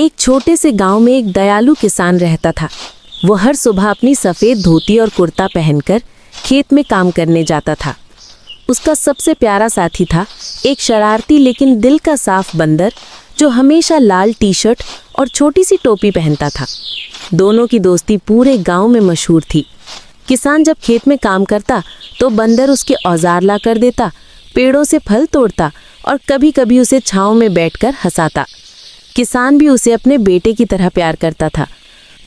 एक छोटे से गांव में एक दयालु किसान रहता था। वो हर सुबह अपनी सफ़ेद धोती और कुर्ता पहनकर खेत में काम करने जाता था। उसका सबसे प्यारा साथी था एक शरारती लेकिन दिल का साफ बंदर, जो हमेशा लाल टी शर्ट और छोटी सी टोपी पहनता था। दोनों की दोस्ती पूरे गांव में मशहूर थी। किसान जब खेत में काम करता तो बंदर उसके औजार ला कर देता, पेड़ों से फल तोड़ता और कभी कभी उसे छांव में बैठकर हंसाता। किसान भी उसे अपने बेटे की तरह प्यार करता था।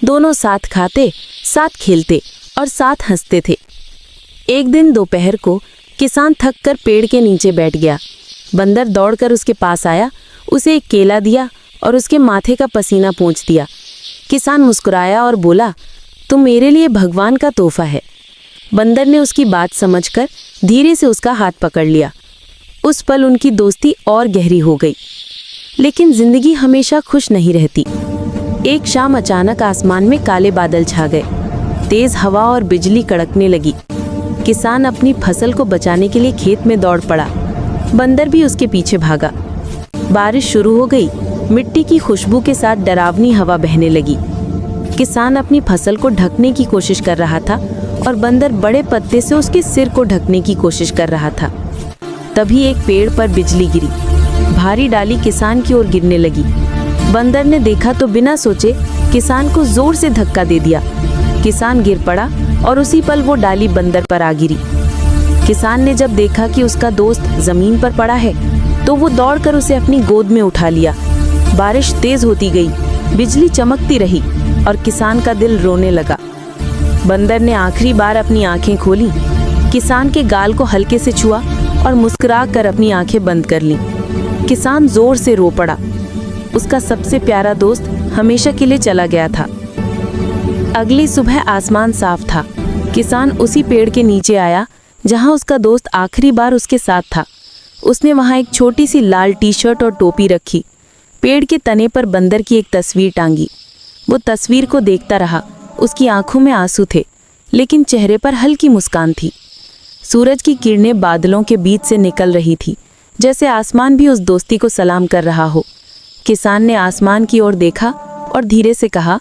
दोनों साथ खाते, साथ खेलते और साथ हंसते थे। एक दिन दोपहर को किसान थककर पेड़ के नीचे बैठ गया। बंदर दौड़कर उसके पास आया, उसे एक केला दिया और उसके माथे का पसीना पोंछ दिया। किसान मुस्कुराया और बोला, तुम मेरे लिए भगवान का तोहफा है। बंदर ने उसकी बात समझकर धीरे से उसका हाथ पकड़ लिया। उस पल उनकी दोस्ती और गहरी हो गई। लेकिन जिंदगी हमेशा खुश नहीं रहती। एक शाम अचानक आसमान में काले बादल छा गए। तेज हवा और बिजली कड़कने लगी। किसान अपनी फसल को बचाने के लिए खेत में दौड़ पड़ा। बंदर भी उसके पीछे भागा। बारिश शुरू हो गई। मिट्टी की खुशबू के साथ डरावनी हवा बहने लगी। किसान अपनी फसल को ढकने की कोशिश कर रहा था और बंदर बड़े पत्ते से उसके सिर को ढकने की कोशिश कर रहा था। तभी एक पेड़ पर बिजली गिरी। भारी डाली किसान की ओर गिरने लगी। बंदर ने देखा तो बिना सोचे किसान को जोर से धक्का दे दिया। किसान गिर पड़ा और उसी पल वो डाली बंदर पर आ गिरी। किसान ने जब देखा कि उसका दोस्त जमीन पर पड़ा है तो वो दौड़कर उसे अपनी गोद में उठा लिया। बारिश तेज होती गई, बिजली चमकती रही और किसान का दिल रोने लगा। बंदर ने आखिरी बार अपनी आंखें खोली, किसान के गाल को हल्के से छुआ और मुस्कुरा कर अपनी आंखें बंद कर लीं। किसान जोर से रो पड़ा। उसका सबसे प्यारा दोस्त हमेशा के लिए चला गया था। अगली सुबह आसमान साफ था। किसान उसी पेड़ के नीचे आया जहां उसका दोस्त आखिरी बार उसके साथ था। उसने वहां एक छोटी सी लाल टी शर्ट और टोपी रखी। पेड़ के तने पर बंदर की एक तस्वीर टांगी। वो तस्वीर को देखता रहा। उसकी आंखों में आंसू थे, लेकिन चेहरे पर हल्की मुस्कान थी। सूरज की किरणें बादलों के बीच से निकल रही थी, जैसे आसमान भी उस दोस्ती को सलाम कर रहा हो। किसान ने आसमान की ओर देखा और धीरे से कहा,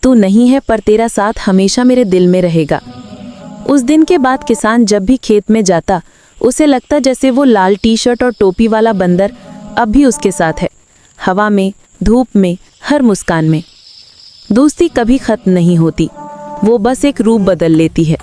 तू नहीं है पर तेरा साथ हमेशा मेरे दिल में रहेगा। उस दिन के बाद किसान जब भी खेत में जाता, उसे लगता जैसे वो लाल टी शर्ट और टोपी वाला बंदर अब भी उसके साथ है। हवा में, धूप में, हर मुस्कान में। दोस्ती कभी खत्म नहीं होती, वो बस एक रूप बदल लेती है।